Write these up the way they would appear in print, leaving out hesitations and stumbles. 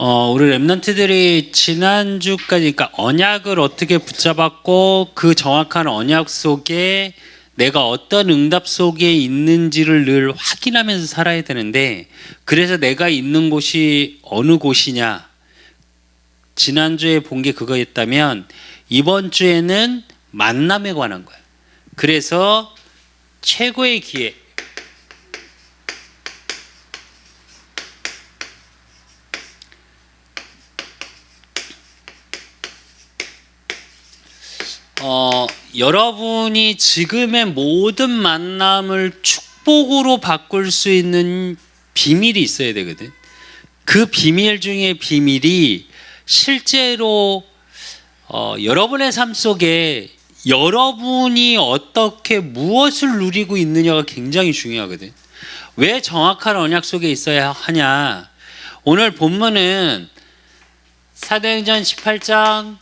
우리 랩런트들이 지난주까지 그러니까 언약을 어떻게 붙잡았고 그 정확한 언약 속에 내가 어떤 응답 속에 있는지를 늘 확인하면서 살아야 되는데, 그래서 내가 있는 곳이 어느 곳이냐, 지난주에 본 게 그거였다면 이번 주에는 만남에 관한 거예요. 그래서 최고의 기회, 여러분이 지금의 모든 만남을 축복으로 바꿀 수 있는 비밀이 있어야 되거든. 그 비밀 중에 비밀이 실제로 여러분의 삶 속에 여러분이 어떻게 무엇을 누리고 있느냐가 굉장히 중요하거든. 왜 정확한 언약 속에 있어야 하냐? 오늘 본문은 사도행전 18장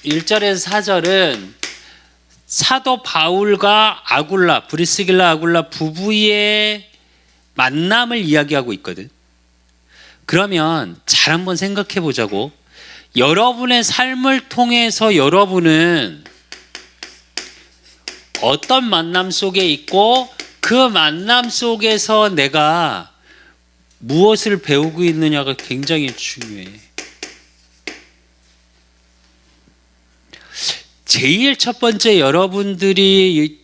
1절에서 4절은 사도 바울과 아굴라, 브리스길라 아굴라 부부의 만남을 이야기하고 있거든. 그러면 잘 한번 생각해 보자고. 여러분의 삶을 통해서 여러분은 어떤 만남 속에 있고 그 만남 속에서 내가 무엇을 배우고 있느냐가 굉장히 중요해. 제일 첫 번째, 여러분들이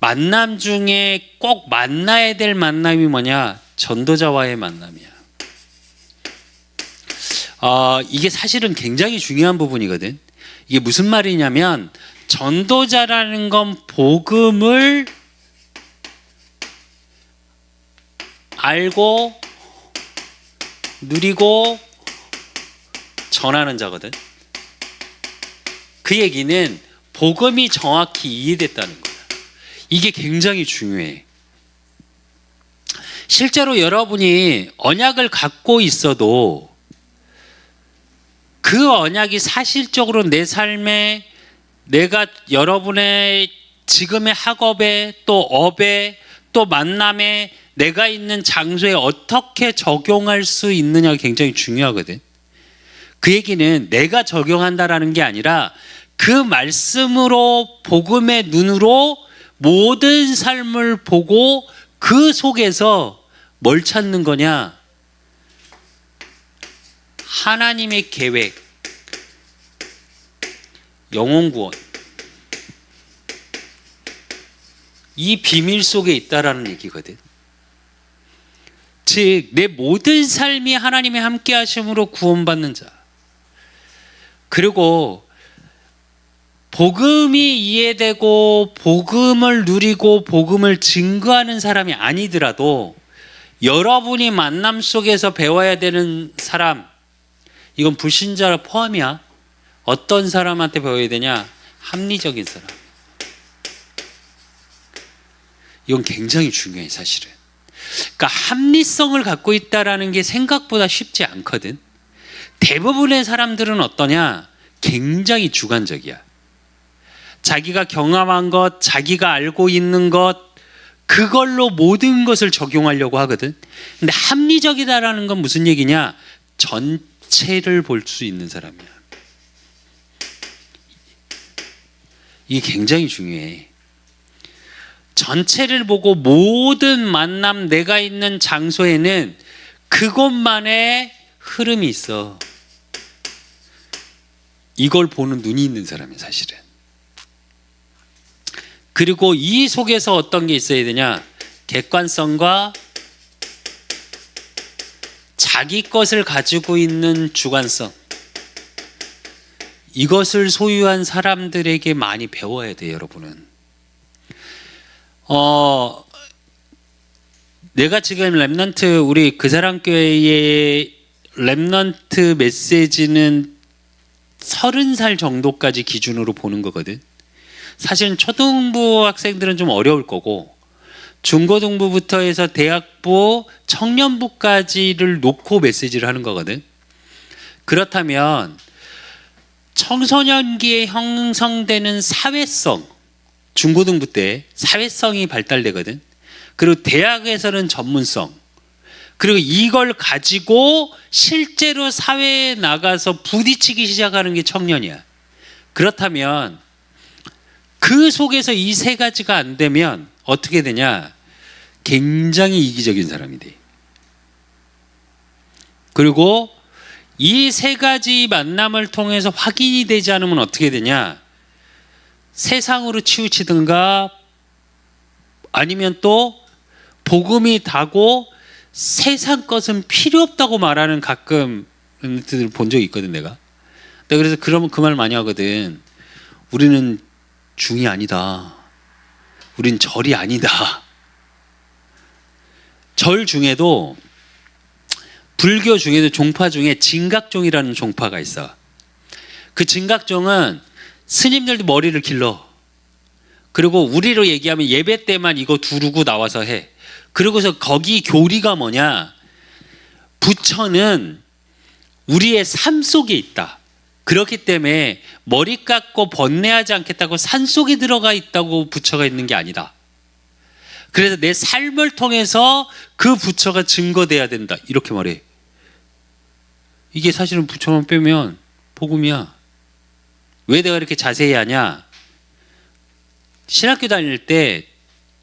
만남 중에 꼭 만나야 될 만남이 뭐냐? 전도자와의 만남이야. 이게 사실은 굉장히 중요한 부분이거든. 이게 무슨 말이냐면, 전도자라는 건 복음을 알고 누리고 전하는 자거든. 그 얘기는 복음이 정확히 이해됐다는 거야. 이게 굉장히 중요해. 실제로 여러분이 언약을 갖고 있어도 그 언약이 사실적으로 내 삶에, 내가 여러분의 지금의 학업에 또 업에 또 만남에 내가 있는 장소에 어떻게 적용할 수 있느냐가 굉장히 중요하거든. 그 얘기는 내가 적용한다라는 게 아니라 그 말씀으로, 복음의 눈으로 모든 삶을 보고 그 속에서 뭘 찾는 거냐? 하나님의 계획, 영혼 구원, 이 비밀 속에 있다라는 얘기거든. 즉, 내 모든 삶이 하나님의 함께 하심으로 구원받는 자, 그리고 복음이 이해되고 복음을 누리고 복음을 증거하는 사람이 아니더라도 여러분이 만남 속에서 배워야 되는 사람, 이건 불신자 포함이야. 어떤 사람한테 배워야 되냐? 합리적인 사람. 이건 굉장히 중요해, 사실은. 그러니까 합리성을 갖고 있다라는 게 생각보다 쉽지 않거든. 대부분의 사람들은 어떠냐? 굉장히 주관적이야. 자기가 경험한 것, 자기가 알고 있는 것, 그걸로 모든 것을 적용하려고 하거든. 근데 합리적이다라는 건 무슨 얘기냐? 전체를 볼 수 있는 사람이야. 이게 굉장히 중요해. 전체를 보고 모든 만남, 내가 있는 장소에는 그것만의 흐름이 있어. 이걸 보는 눈이 있는 사람이야, 사실은. 그리고 이 속에서 어떤 게 있어야 되냐? 객관성과 자기 것을 가지고 있는 주관성. 이것을 소유한 사람들에게 많이 배워야 돼요, 여러분은. 내가 지금 랩넌트, 우리 그사랑교회의 랩넌트 메시지는 30살 정도까지 기준으로 보는 거거든. 사실은 초등부 학생들은 좀 어려울 거고, 중고등부부터 해서 대학부, 청년부까지를 놓고 메시지를 하는 거거든. 그렇다면 청소년기에 형성되는 사회성, 중고등부 때 사회성이 발달되거든. 그리고 대학에서는 전문성, 그리고 이걸 가지고 실제로 사회에 나가서 부딪히기 시작하는 게 청년이야. 그렇다면 그 속에서 이 세 가지가 안 되면 어떻게 되냐? 굉장히 이기적인 사람이 돼. 그리고 이 세 가지 만남을 통해서 확인이 되지 않으면 어떻게 되냐? 세상으로 치우치든가 아니면 또 복음이 다고 세상 것은 필요 없다고 말하는 가끔 본 적이 있거든 내가. 그래서 그러면 그 말 많이 하거든. 우리는 중이 아니다. 우린 절이 아니다. 절 중에도 불교 중에도 종파 중에 진각종이라는 종파가 있어. 그 진각종은 스님들도 머리를 길러. 그리고 우리로 얘기하면 예배 때만 이거 두르고 나와서 해. 그리고서 거기 교리가 뭐냐? 부처는 우리의 삶 속에 있다. 그렇기 때문에 머리 깎고 번뇌하지 않겠다고 산속에 들어가 있다고 부처가 있는 게 아니다. 그래서 내 삶을 통해서 그 부처가 증거돼야 된다. 이렇게 말해. 이게 사실은 부처만 빼면 복음이야. 왜 내가 이렇게 자세히 하냐? 신학교 다닐 때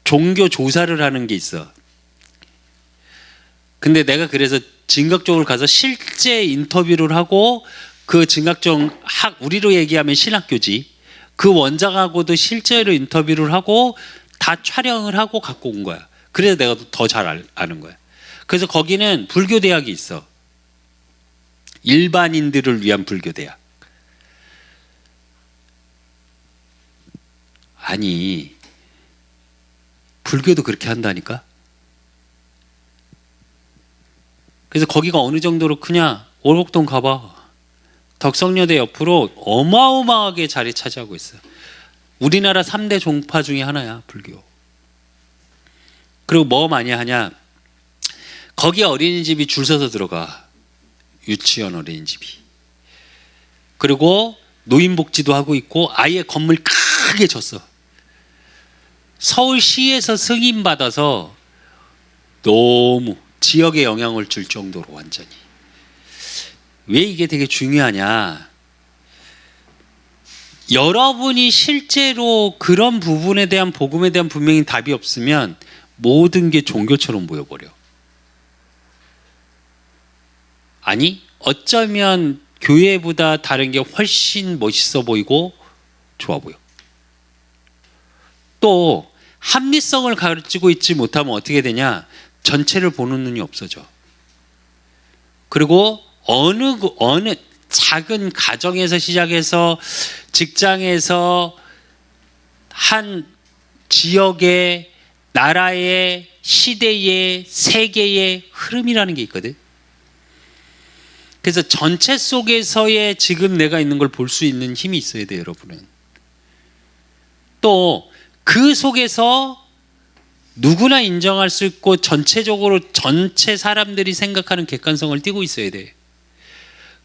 종교 조사를 하는 게 있어. 근데 내가 그래서 진각종을 가서 실제 인터뷰를 하고 그 진각종 우리로 얘기하면 신학교지. 그 원장하고도 실제로 인터뷰를 하고 다 촬영을 하고 갖고 온 거야. 그래서 내가 더 잘 아는 거야. 그래서 거기는 불교 대학이 있어. 일반인들을 위한 불교 대학. 아니, 불교도 그렇게 한다니까? 그래서 거기가 어느 정도로 크냐? 월곡동 가봐. 덕성여대 옆으로 어마어마하게 자리 차지하고 있어. 우리나라 3대 종파 중에 하나야, 불교. 그리고 뭐 많이 하냐? 거기 어린이집이 줄 서서 들어가. 유치원 어린이집이. 그리고 노인복지도 하고 있고 아예 건물 크게 졌어. 서울시에서 승인받아서 너무 지역에 영향을 줄 정도로 완전히. 왜 이게 되게 중요하냐? 여러분이 실제로 그런 부분에 대한 복음에 대한 분명히 답이 없으면 모든 게 종교처럼 보여버려. 아니, 어쩌면 교회보다 다른 게 훨씬 멋있어 보이고 좋아 보여. 또 합리성을 가지고 있지 못하면 어떻게 되냐? 전체를 보는 눈이 없어져. 그리고 어느 작은 가정에서 시작해서 직장에서 한 지역의 나라의 시대의 세계의 흐름이라는 게 있거든. 그래서 전체 속에서의 지금 내가 있는 걸 볼 수 있는 힘이 있어야 돼요, 여러분은. 또 그 속에서 누구나 인정할 수 있고 전체적으로 전체 사람들이 생각하는 객관성을 띠고 있어야 돼.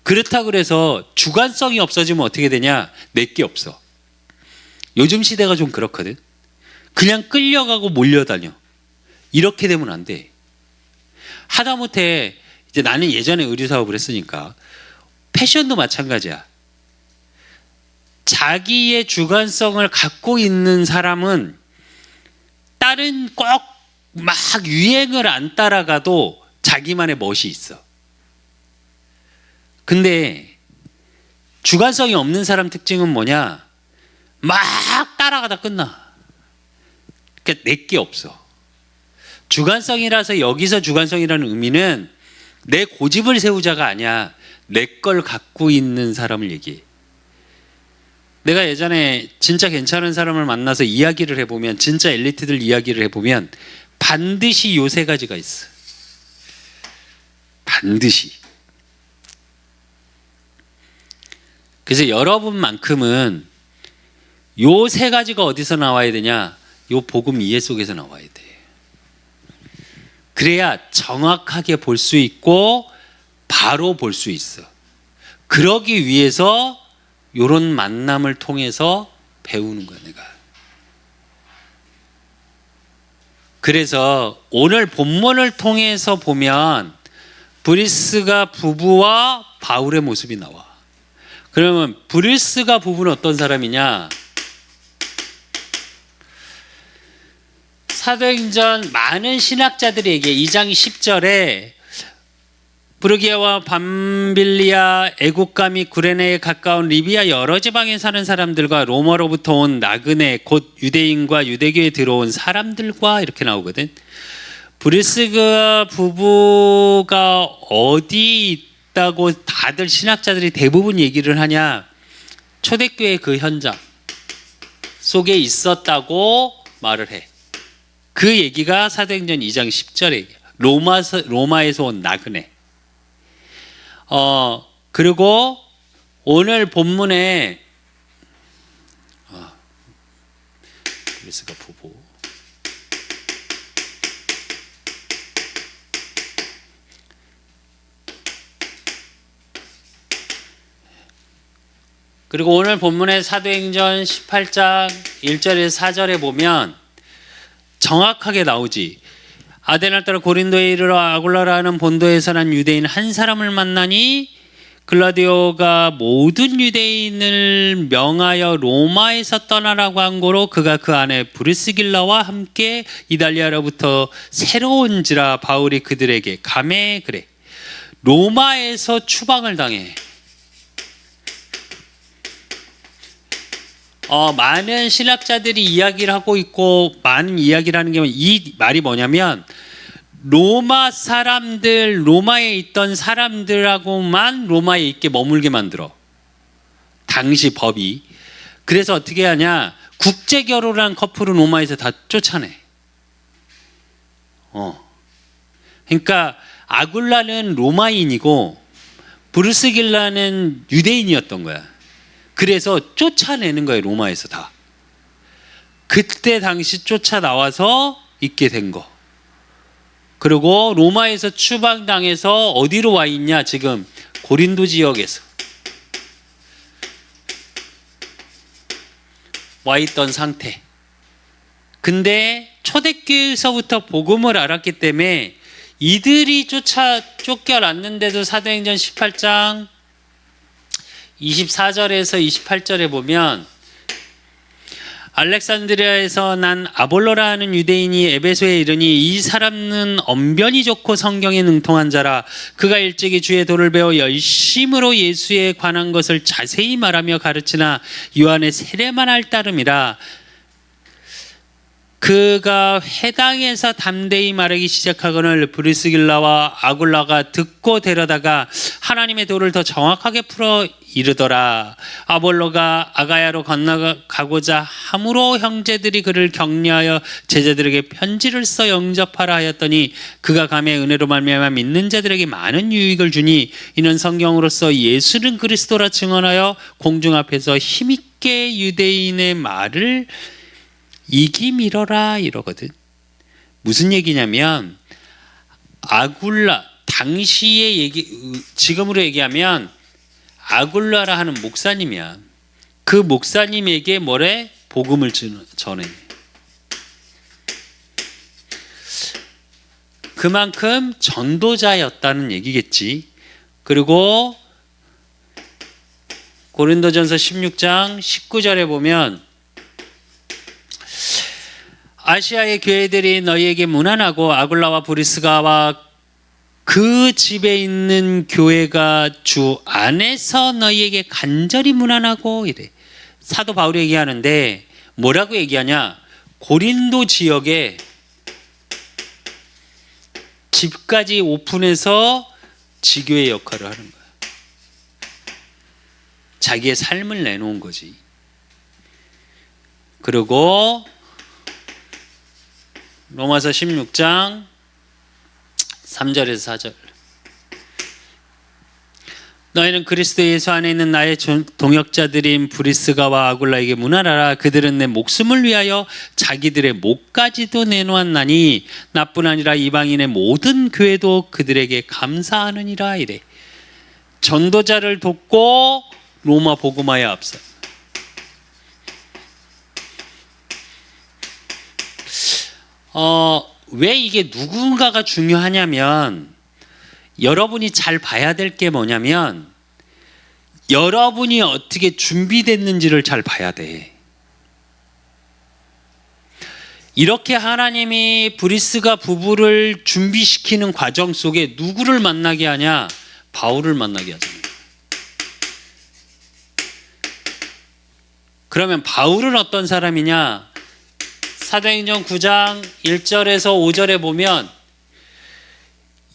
그렇다고 그래서 주관성이 없어지면 어떻게 되냐? 내게 없어. 요즘 시대가 좀 그렇거든. 그냥 끌려가고 몰려다녀. 이렇게 되면 안 돼. 하다못해 이제 나는 예전에 의류사업을 했으니까 패션도 마찬가지야. 자기의 주관성을 갖고 있는 사람은 다른 꼭 막 유행을 안 따라가도 자기만의 멋이 있어. 근데 주관성이 없는 사람 특징은 뭐냐? 막 따라가다 끝나. 그러니까 내게 없어. 주관성이라서 여기서 주관성이라는 의미는 내 고집을 세우자가 아니야. 내 걸 갖고 있는 사람을 얘기해. 내가 예전에 진짜 괜찮은 사람을 만나서 이야기를 해보면, 진짜 엘리트들 이야기를 해보면 반드시 요 세 가지가 있어. 반드시. 그래서 여러분만큼은 요 세 가지가 어디서 나와야 되냐? 요 복음 이해 속에서 나와야 돼. 그래야 정확하게 볼 수 있고 바로 볼 수 있어. 그러기 위해서 요런 만남을 통해서 배우는 거야, 내가. 그래서 오늘 본문을 통해서 보면 브리스가 부부와 바울의 모습이 나와. 그러면 브리스가 부부는 어떤 사람이냐? 사도행전 많은 신학자들이 얘기해. 2장 10절에 브르기아와 밤빌리아, 애국가 및 구레네에 가까운 리비아 여러 지방에 사는 사람들과 로마로부터 온 나그네 곧 유대인과 유대교에 들어온 사람들과 이렇게 나오거든. 브리스가 부부가 어디 있다고 다들 신학자들이 대부분 얘기를 하냐? 초대교회 그 현장 속에 있었다고 말을 해. 그 얘기가 사도행전 2장 10절에 얘기야. 로마에서 온 나그네. 그리고 오늘 본문에 브리스가 부부 그리고 오늘 본문의 사도행전 18장 1절에서 4절에 보면 정확하게 나오지. 아데나를 따라 고린도에 이르러 아굴라라는 본도에서 난 유대인 한 사람을 만나니 글라디오가 모든 유대인을 명하여 로마에서 떠나라고 한 거로 그가 그 안에 브리스길라와 함께 이달리아로부터 새로운지라 바울이 그들에게 가매 그래. 로마에서 추방을 당해. 많은 신학자들이 이야기를 하고 있고 많은 이야기를 하는 게 이 말이 뭐냐면 로마 사람들, 로마에 있던 사람들하고만 로마에 있게 머물게 만들어. 당시 법이. 그래서 어떻게 하냐? 국제 결혼한 커플은 로마에서 다 쫓아내. 그러니까 아굴라는 로마인이고 브루스길라는 유대인이었던 거야. 그래서 쫓아내는 거예요, 로마에서 다. 그때 당시 쫓아나와서 있게 된 거. 그리고 로마에서 추방당해서 어디로 와 있냐? 지금 고린도 지역에서 와 있던 상태. 근데 초대교회에서부터 복음을 알았기 때문에 이들이 쫓겨났는데도 사도행전 18장 24절에서 28절에 보면 알렉산드리아에서 난 아볼로라는 유대인이 에베소에 이르니 이 사람은 언변이 좋고 성경에 능통한 자라. 그가 일찍이 주의 도를 배워 열심으로 예수에 관한 것을 자세히 말하며 가르치나 요한의 세례만 할 따름이라. 그가 회당에서 담대히 말하기 시작하거늘 브리스길라와 아굴라가 듣고 데려다가 하나님의 도를 더 정확하게 풀어 이르더라. 아볼로가 아가야로 건너가고자 함으로 형제들이 그를 격려하여 제자들에게 편지를 써 영접하라 하였더니 그가 감에 은혜로 말미암아 믿는 자들에게 많은 유익을 주니 이는 성경으로서 예수는 그리스도라 증언하여 공중 앞에서 힘있게 유대인의 말을 이기밀어라 이러거든. 무슨 얘기냐면 아굴라 당시의 얘기, 지금으로 얘기하면 아굴라라 하는 목사님이야. 그 목사님에게 뭐래? 복음을 전해. 그만큼 전도자였다는 얘기겠지. 그리고 고린도전서 16장 19절에 보면 아시아의 교회들이 너희에게 문안하고 아굴라와 브리스가와 그 집에 있는 교회가 주 안에서 너희에게 간절히 문안하고 이래. 사도 바울이 얘기하는데 뭐라고 얘기하냐? 고린도 지역에 집까지 오픈해서 지교의 역할을 하는 거야. 자기의 삶을 내놓은 거지. 그리고 로마서 16장 3절에서 4절. 너희는 그리스도 예수 안에 있는 나의 동역자들인 브리스가와 아굴라에게 문안하라. 그들은 내 목숨을 위하여 자기들의 목까지도 내놓았나니 나뿐 아니라 이방인의 모든 교회도 그들에게 감사하느니라 이래. 전도자를 돕고 로마 복음화에 앞서. 왜 이게 누군가가 중요하냐면 여러분이 잘 봐야 될 게 뭐냐면 여러분이 어떻게 준비됐는지를 잘 봐야 돼. 이렇게 하나님이 브리스가 부부를 준비시키는 과정 속에 누구를 만나게 하냐? 바울을 만나게 하잖아요. 그러면 바울은 어떤 사람이냐? 사도행전 9장 1절에서 5절에 보면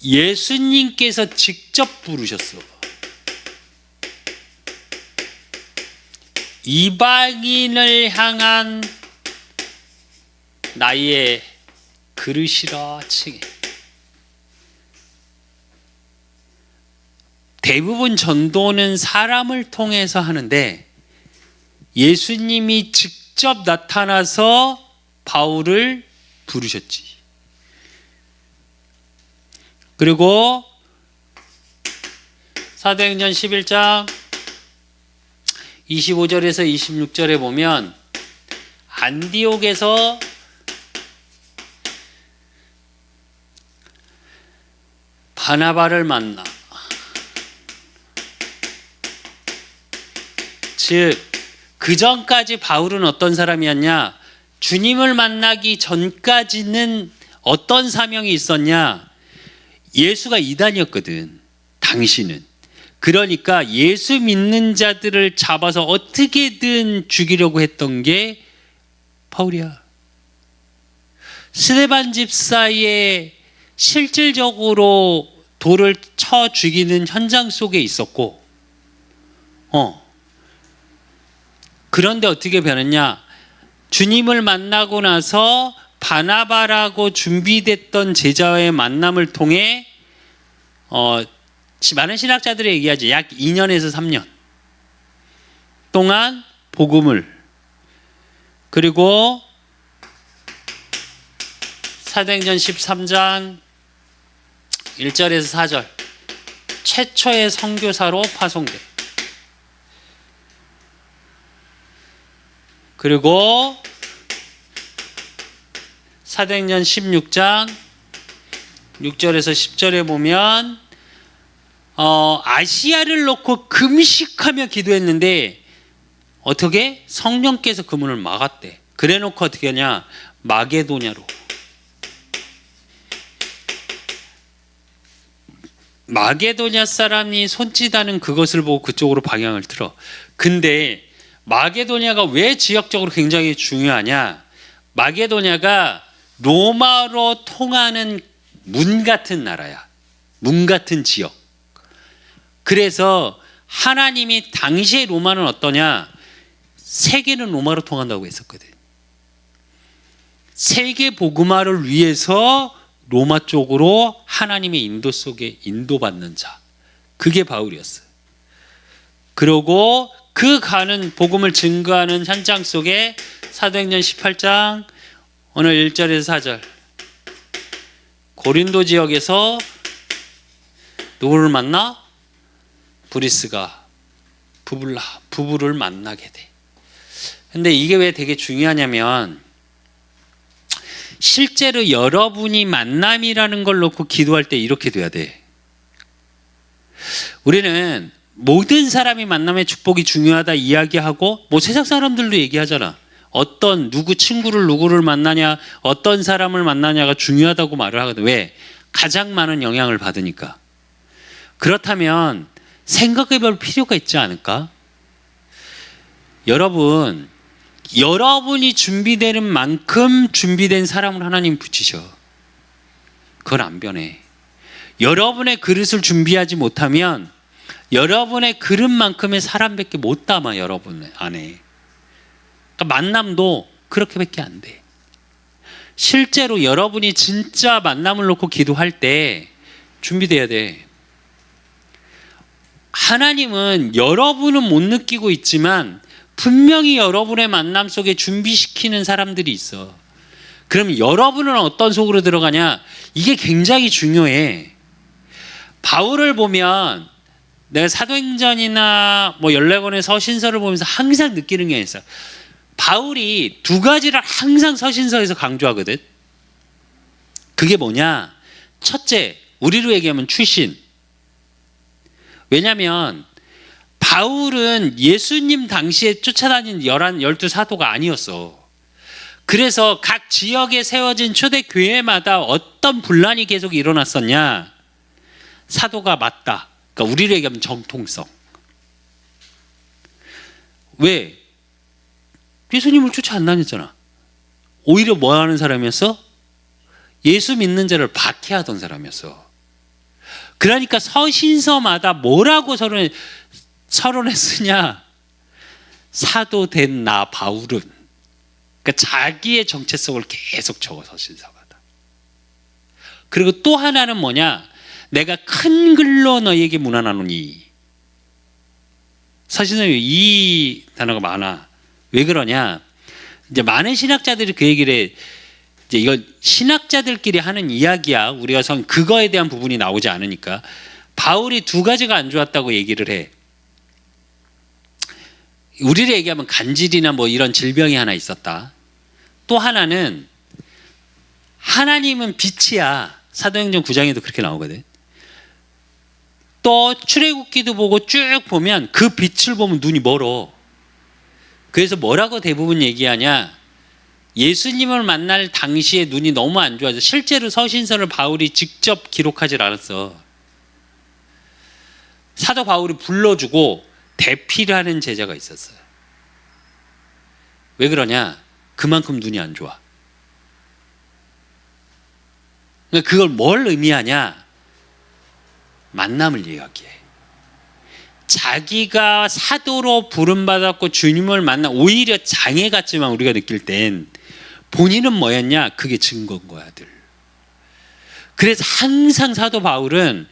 예수님께서 직접 부르셨어. 이방인을 향한 나의 그릇이라 칭해. 대부분 전도는 사람을 통해서 하는데 예수님이 직접 나타나서 바울을 부르셨지. 그리고 사도행전 11장 25절에서 26절에 보면 안디옥에서 바나바를 만나. 즉, 그 전까지 바울은 어떤 사람이었냐? 주님을 만나기 전까지는 어떤 사명이 있었냐? 예수가 이단이었거든, 당신은. 그러니까 예수 믿는 자들을 잡아서 어떻게든 죽이려고 했던 게 바울이야. 스데반 집사의 실질적으로 돌을 쳐 죽이는 현장 속에 있었고, 그런데 어떻게 변했냐? 주님을 만나고 나서 바나바라고 준비됐던 제자와의 만남을 통해 많은 신학자들이 얘기하지, 약 2년에서 3년 동안 복음을, 그리고 사도행전 13장 1절에서 4절 최초의 선교사로 파송돼. 그리고 사도행전 16장 6절에서 10절에 보면 아시아를 놓고 금식하며 기도했는데 어떻게? 성령께서 그 문을 막았대. 그래 놓고 어떻게 하냐? 마게도냐로. 마게도냐 사람이 손짓하는 그것을 보고 그쪽으로 방향을 틀어. 근데 마게도냐가 왜 지역적으로 굉장히 중요하냐? 마게도냐가 로마로 통하는 문 같은 나라야. 문 같은 지역. 그래서 하나님이 당시의 로마는 어떠냐? 세계는 로마로 통한다고 했었거든. 세계 복음화를 위해서 로마 쪽으로 하나님의 인도 속에 인도받는 자. 그게 바울이었어. 그러고 그 가는 복음을 증거하는 현장 속에 사도행전 18장 오늘 1절에서 4절 고린도 지역에서 누구를 만나? 브리스가 부부를 만나게 돼. 근데 이게 왜 되게 중요하냐면 실제로 여러분이 만남이라는 걸 놓고 기도할 때 이렇게 돼야 돼. 우리는 모든 사람이 만남의 축복이 중요하다 이야기하고 세상 사람들도 얘기하잖아. 어떤 누구를 만나냐, 어떤 사람을 만나냐가 중요하다고 말을 하거든. 왜? 가장 많은 영향을 받으니까. 그렇다면 생각해 볼 필요가 있지 않을까? 여러분이 준비되는 만큼 준비된 사람을 하나님 붙이셔. 그건 안 변해. 여러분의 그릇을 준비하지 못하면 여러분의 그릇만큼의 사람밖에 못 담아, 여러분 안에. 그러니까 만남도 그렇게밖에 안 돼. 실제로 여러분이 진짜 만남을 놓고 기도할 때 준비돼야 돼. 하나님은 여러분은 못 느끼고 있지만 분명히 여러분의 만남 속에 준비시키는 사람들이 있어. 그럼 여러분은 어떤 속으로 들어가냐? 이게 굉장히 중요해. 바울을 보면 내가 사도행전이나 14권의 서신서를 보면서 항상 느끼는 게 있어. 바울이 두 가지를 항상 서신서에서 강조하거든. 그게 뭐냐? 첫째, 우리로 얘기하면 출신. 왜냐하면 바울은 예수님 당시에 쫓아다닌 12 사도가 아니었어. 그래서 각 지역에 세워진 초대교회마다 어떤 분란이 계속 일어났었냐? 사도가 맞다. 그러니까 우리로 얘기하면 정통성. 왜? 예수님을 쫓아 안 다녔잖아. 오히려 뭐 하는 사람이었어? 예수 믿는 자를 박해하던 사람이었어. 그러니까 서신서마다 뭐라고 서론했으냐? 사도 된 나 바울은. 그러니까 자기의 정체성을 계속 적어 서신서마다. 그리고 또 하나는 뭐냐? 내가 큰 글로 너희에게 문안하노니. 서신서에 이 단어가 많아. 왜 그러냐? 이제 많은 신학자들이 그 얘기를 해. 이제 이건 신학자들끼리 하는 이야기야. 우리가 그거에 대한 부분이 나오지 않으니까. 바울이 2가지가 안 좋았다고 얘기를 해. 우리를 얘기하면 간질이나 뭐 이런 질병이 하나 있었다. 또 하나는 하나님은 빛이야. 사도행전 9장에도 그렇게 나오거든. 또 출애굽기도 보고 쭉 보면 그 빛을 보면 눈이 멀어. 그래서 뭐라고 대부분 얘기하냐? 예수님을 만날 당시에 눈이 너무 안 좋아서 실제로 서신서를 바울이 직접 기록하지 않았어. 사도 바울이 불러주고 대피를 하는 제자가 있었어요. 왜 그러냐? 그만큼 눈이 안 좋아. 그러니까 그걸 뭘 의미하냐? 만남을 이야기해. 자기가 사도로 부름받았고 주님을 만나 오히려 장애 같지만 우리가 느낄 땐 본인은 뭐였냐? 그게 증거인 거야, 늘. 그래서 항상 사도 바울은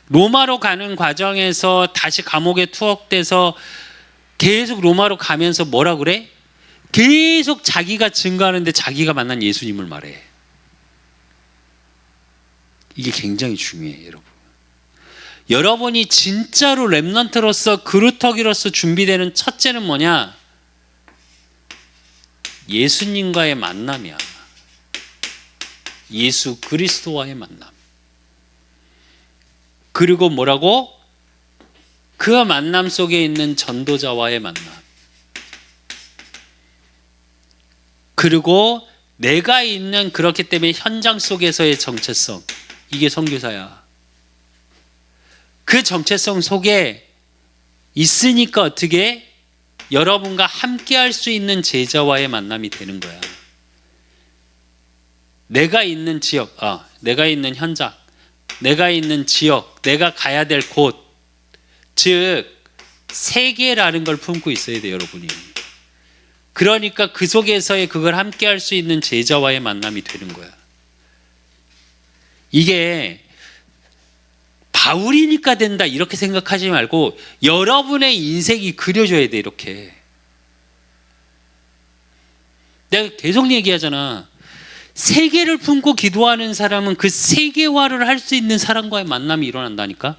로마로 가는 과정에서 다시 감옥에 투옥돼서 계속 로마로 가면서 뭐라 그래? 계속 자기가 증거하는데 자기가 만난 예수님을 말해. 이게 굉장히 중요해요, 여러분. 여러분이 진짜로 렘넌트로서 그루터기로서 준비되는 첫째는 뭐냐? 예수님과의 만남이야. 예수 그리스도와의 만남. 그리고 뭐라고? 그 만남 속에 있는 전도자와의 만남. 그리고 내가 있는 그렇기 때문에 현장 속에서의 정체성. 이게 선교사야. 그 정체성 속에 있으니까 어떻게 여러분과 함께 할 수 있는 제자와의 만남이 되는 거야. 내가 있는 지역, 내가 있는 현장, 내가 있는 지역, 내가 가야 될 곳, 즉 세계라는 걸 품고 있어야 돼요, 여러분이. 그러니까 그 속에서의 그걸 함께 할 수 있는 제자와의 만남이 되는 거야. 이게 바울이니까 된다 이렇게 생각하지 말고 여러분의 인생이 그려져야 돼, 이렇게. 내가 계속 얘기하잖아. 세계를 품고 기도하는 사람은 그 세계화를 할 수 있는 사람과의 만남이 일어난다니까.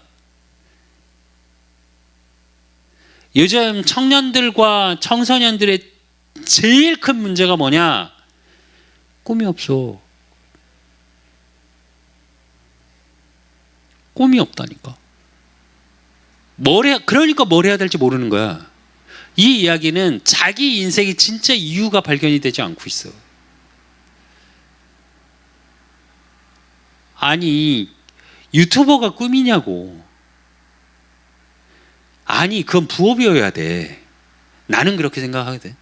요즘 청년들과 청소년들의 제일 큰 문제가 뭐냐? 꿈이 없어. 꿈이 없다니까. 그러니까 뭘 해야 될지 모르는 거야. 이 이야기는 자기 인생이 진짜 이유가 발견이 되지 않고 있어. 아니, 유튜버가 꿈이냐고. 아니, 그건 부업이어야 돼. 나는 그렇게 생각하거든.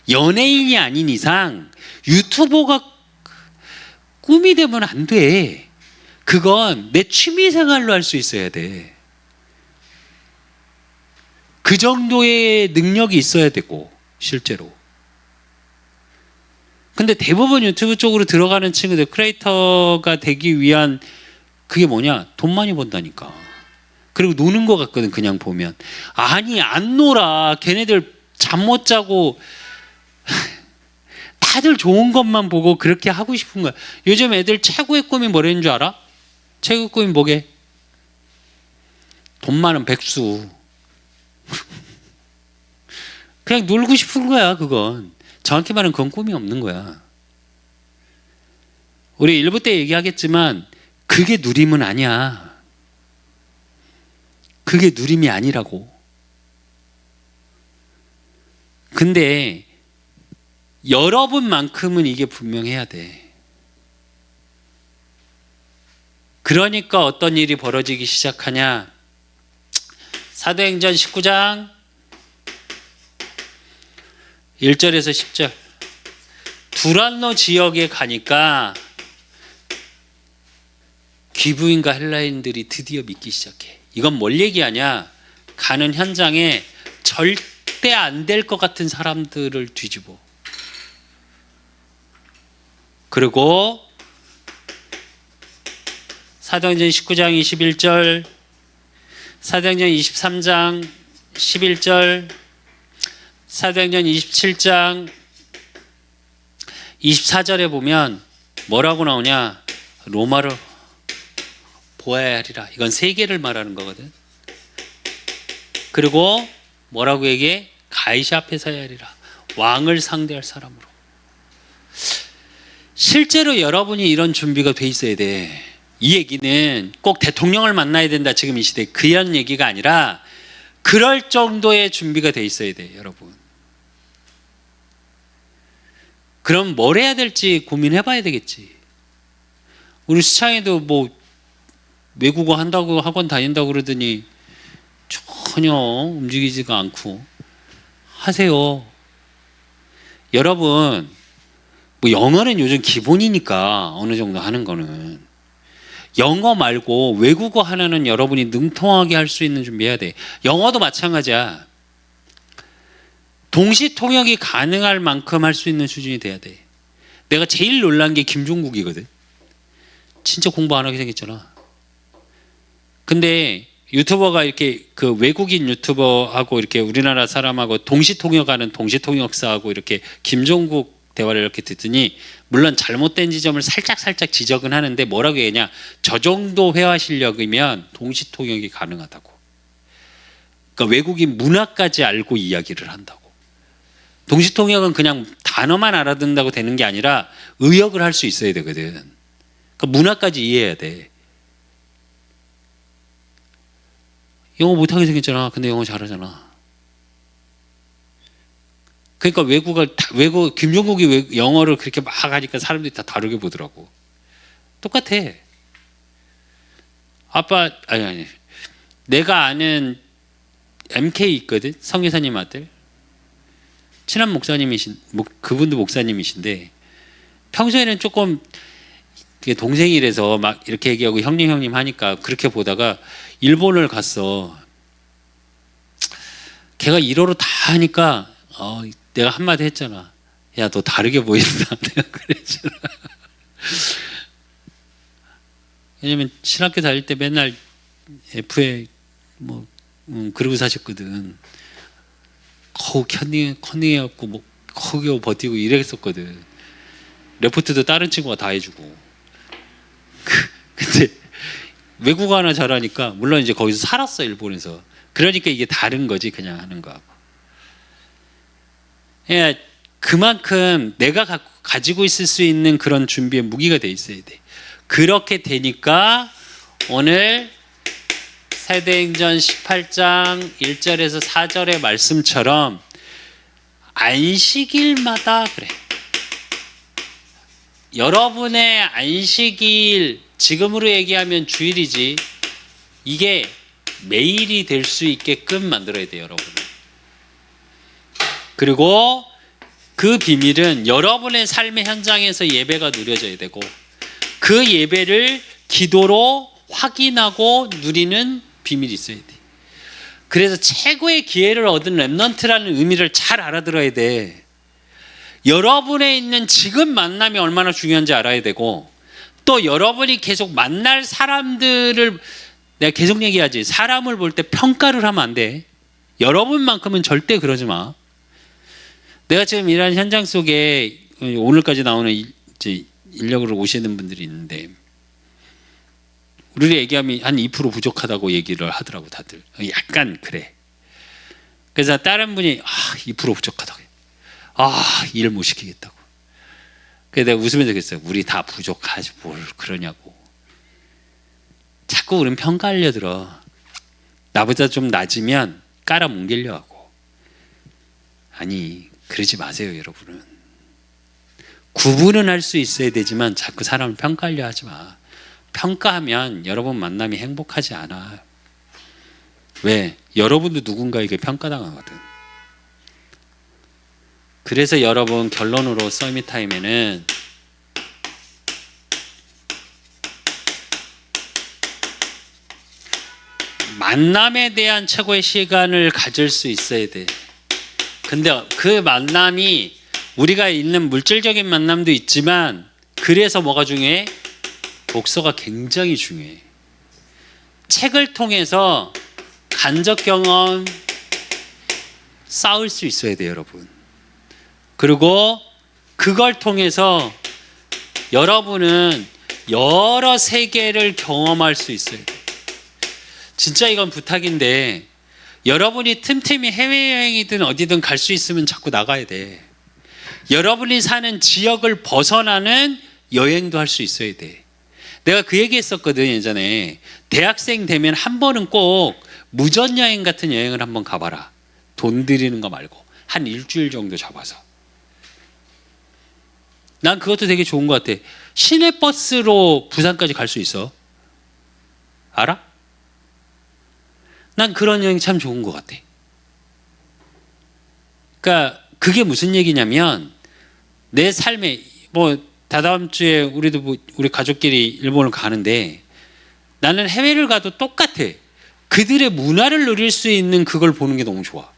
연예인이 아닌 이상 유튜버가 꿈이 되면 안 돼. 그건 내 취미 생활로 할 수 있어야 돼. 그 정도의 능력이 있어야 되고, 실제로. 근데 대부분 유튜브 쪽으로 들어가는 친구들, 크리에이터가 되기 위한 그게 뭐냐? 돈 많이 번다니까. 그리고 노는 것 같거든, 그냥 보면. 아니, 안 놀아. 걔네들 잠 못 자고 다들 좋은 것만 보고 그렇게 하고 싶은 거야. 요즘 애들 최고의 꿈이 뭐라는 줄 알아? 최고의 꿈이 뭐게? 돈 많은 백수. 그냥 놀고 싶은 거야, 그건. 정확히 말하면 그건 꿈이 없는 거야. 우리 1부 때 얘기하겠지만 그게 누림은 아니야. 그게 누림이 아니라고. 근데 여러분만큼은 이게 분명해야 돼. 그러니까 어떤 일이 벌어지기 시작하냐. 사도행전 19장 1절에서 10절. 두란노 지역에 가니까 귀부인과 헬라인들이 드디어 믿기 시작해. 이건 뭘 얘기하냐. 가는 현장에 절대 안 될 것 같은 사람들을 뒤집어. 그리고 사도행전 19장 21절, 사도행전 23장 11절, 사도행전 27장 24절에 보면 뭐라고 나오냐. 로마를 보아야 하리라. 이건 세계를 말하는 거거든. 그리고 뭐라고 얘기해? 가이사 앞에 서야 하리라. 왕을 상대할 사람으로. 실제로 여러분이 이런 준비가 돼 있어야 돼. 이 얘기는 꼭 대통령을 만나야 된다 지금 이 시대에 그런 얘기가 아니라 그럴 정도의 준비가 돼 있어야 돼 여러분. 그럼 뭘 해야 될지 고민해 봐야 되겠지. 우리 수창에도 뭐 외국어 한다고 학원 다닌다고 그러더니 전혀 움직이지가 않고. 하세요. 여러분 뭐 영어는 요즘 기본이니까 어느 정도 하는 거는. 영어 말고 외국어 하나는 여러분이 능통하게 할 수 있는 준비해야 돼. 영어도 마찬가지야. 동시 통역이 가능할 만큼 할 수 있는 수준이 돼야 돼. 내가 제일 놀란 게 김종국이거든. 진짜 공부 안 하게 생겼잖아. 근데 유튜버가 이렇게 그 외국인 유튜버하고 이렇게 우리나라 사람하고 동시 통역하는 동시 통역사하고 이렇게 김종국 대화를 이렇게 듣더니 물론 잘못된 지점을 살짝 지적은 하는데 뭐라고 얘기하냐. 저 정도 회화 실력이면 동시 통역이 가능하다고. 그러니까 외국인 문화까지 알고 이야기를 한다고. 동시 통역은 그냥 단어만 알아듣는다고 되는 게 아니라 의역을 할 수 있어야 되거든. 그러니까 문화까지 이해해야 돼. 영어 못하게 생겼잖아. 근데 영어 잘하잖아. 그러니까 외국 김종국이 영어를 그렇게 막 하니까 사람들이 다 다르게 보더라고. 똑같아. 아니. 내가 아는 MK 있거든. 성교사님 아들. 친한 그분도 목사님이신데 평소에는 조금 동생이라서 막 이렇게 얘기하고 형님 하니까 그렇게 보다가 일본을 갔어. 걔가 일어로 다 하니까 내가 한마디 했잖아. 야, 너 다르게 보인다. 내가 그랬잖아. 왜냐면 신학교 다닐 때 맨날 F에 그러고 사셨거든. 거우 컨닝해갖고 뭐 거기고 버티고 이랬었거든. 레포트도 다른 친구가 다 해주고. 근데 외국어 하나 잘하니까 물론 이제 거기서 살았어 일본에서. 그러니까 이게 다른 거지 그냥 하는 거하고. 그러니까 그만큼 내가 가지고 있을 수 있는 그런 준비의 무기가 돼 있어야 돼. 그렇게 되니까 오늘 사도행전 18장 1절에서 4절의 말씀처럼 안식일마다 그래. 여러분의 안식일, 지금으로 얘기하면 주일이지, 이게 매일이 될 수 있게끔 만들어야 돼요, 여러분. 그리고 그 비밀은 여러분의 삶의 현장에서 예배가 누려져야 되고 그 예배를 기도로 확인하고 누리는 비밀이 있어야 돼. 그래서 최고의 기회를 얻은 렘넌트라는 의미를 잘 알아들어야 돼. 여러분에 있는 지금 만남이 얼마나 중요한지 알아야 되고 또 여러분이 계속 만날 사람들을 내가 계속 얘기하지. 사람을 볼 때 평가를 하면 안 돼. 여러분만큼은 절대 그러지 마. 내가 지금 일하는 현장 속에 오늘까지 나오는 이제 인력으로 오시는 분들이 있는데 우리 얘기하면 한 2% 부족하다고 얘기를 하더라고 다들. 약간 그래. 그래서 다른 분이 2% 부족하다고. 일을 못 시키겠다고. 그래서 내가 웃으면서 그랬어요. 우리 다 부족하지 뭘 그러냐고. 자꾸 우린 평가하려 들어. 나보다 좀 낮으면 깔아뭉개려 하고. 아니, 그러지 마세요, 여러분은. 구분은 할 수 있어야 되지만 자꾸 사람을 평가하려 하지 마. 평가하면 여러분 만남이 행복하지 않아. 왜? 여러분도 누군가에게 평가당하거든. 그래서 여러분 결론으로 서밋 타임에는 만남에 대한 최고의 시간을 가질 수 있어야 돼. 근데 그 만남이 우리가 있는 물질적인 만남도 있지만 그래서 뭐가 중요해? 독서가 굉장히 중요해. 책을 통해서 간접 경험 쌓을 수 있어야 돼요, 여러분. 그리고 그걸 통해서 여러분은 여러 세계를 경험할 수 있어야 돼요. 진짜 이건 부탁인데 여러분이 틈틈이 해외여행이든 어디든 갈 수 있으면 자꾸 나가야 돼. 여러분이 사는 지역을 벗어나는 여행도 할 수 있어야 돼. 내가 그 얘기 했었거든, 예전에. 대학생 되면 한 번은 꼭 무전여행 같은 여행을 한번 가봐라. 돈 들이는 거 말고 한 일주일 정도 잡아서. 난 그것도 되게 좋은 것 같아. 시내버스로 부산까지 갈 수 있어. 알아? 난 그런 여행 참 좋은 것 같아. 그러니까 그게 무슨 얘기냐면 내 삶에 다다음 주에 우리도 우리 가족끼리 일본을 가는데 나는 해외를 가도 똑같아. 그들의 문화를 누릴 수 있는 그걸 보는 게 너무 좋아.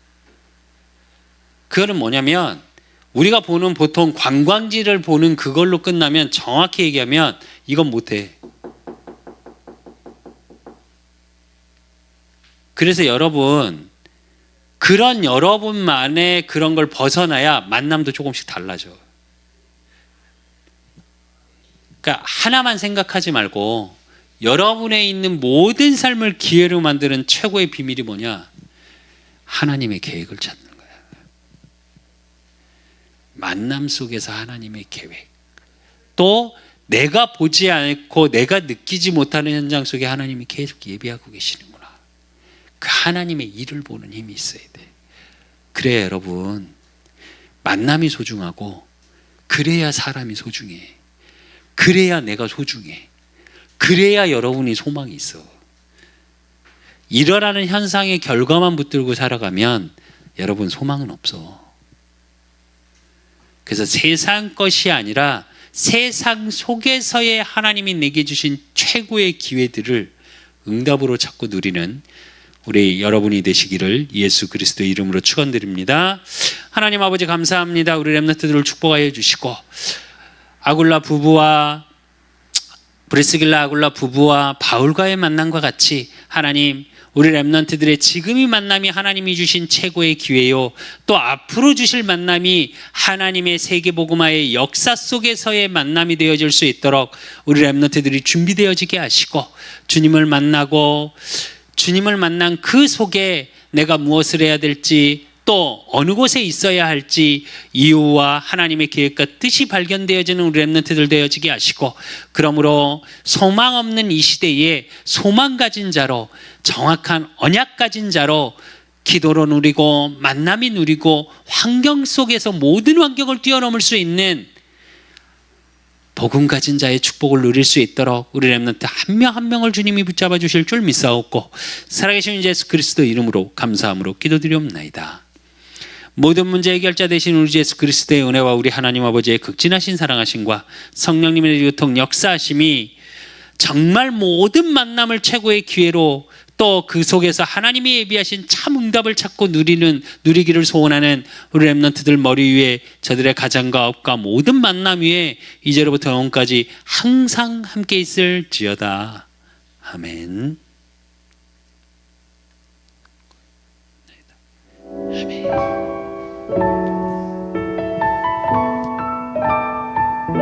그거는 뭐냐면 우리가 보는 보통 관광지를 보는 그걸로 끝나면 정확히 얘기하면 이건 못해. 그래서 여러분 그런 여러분만의 그런 걸 벗어나야 만남도 조금씩 달라져. 그러니까 하나만 생각하지 말고 여러분에 있는 모든 삶을 기회로 만드는 최고의 비밀이 뭐냐? 하나님의 계획을 찾는 거야. 만남 속에서 하나님의 계획. 또 내가 보지 않고 내가 느끼지 못하는 현장 속에 하나님이 계속 예비하고 계시는구나. 그 하나님의 일을 보는 힘이 있어야 돼. 그래야 여러분 만남이 소중하고 그래야 사람이 소중해. 그래야 내가 소중해. 그래야 여러분이 소망이 있어. 일어나는 현상의 결과만 붙들고 살아가면 여러분 소망은 없어. 그래서 세상 것이 아니라 세상 속에서의 하나님이 내게 주신 최고의 기회들을 응답으로 찾고 누리는 우리 여러분이 되시기를 예수 그리스도의 이름으로 축원드립니다. 하나님 아버지 감사합니다. 우리 렘넌트들을 축복하여 주시고 아굴라 부부와 브리스길라 아굴라 부부와 바울과의 만남과 같이 하나님 우리 렘넌트들의 지금의 만남이 하나님이 주신 최고의 기회요. 또 앞으로 주실 만남이 하나님의 세계복음화의 역사 속에서의 만남이 되어질 수 있도록 우리 렘넌트들이 준비되어지게 하시고 주님을 만나고 주님을 만난 그 속에 내가 무엇을 해야 될지 또 어느 곳에 있어야 할지 이유와 하나님의 계획과 뜻이 발견되어지는 우리 렘넌트들 되어지게 하시고 그러므로 소망 없는 이 시대에 소망 가진 자로 정확한 언약 가진 자로 기도로 누리고 만남이 누리고 환경 속에서 모든 환경을 뛰어넘을 수 있는 복음 가진 자의 축복을 누릴 수 있도록 우리 렘넌트 한 명 한 명을 주님이 붙잡아 주실 줄 믿사옵고 살아계신 예수 그리스도 이름으로 감사함으로 기도드리옵나이다. 모든 문제 해결자 되신 우리 예수 그리스도의 은혜와 우리 하나님 아버지의 극진하신 사랑하심과 성령님의 유통 역사하심이 정말 모든 만남을 최고의 기회로 또 그 속에서 하나님이 예비하신 참 응답을 찾고 누리기를 소원하는 우리 렘넌트들 머리 위에 저들의 가정과 업과 모든 만남 위에 이제로부터 영원까지 항상 함께 있을지어다. 아멘.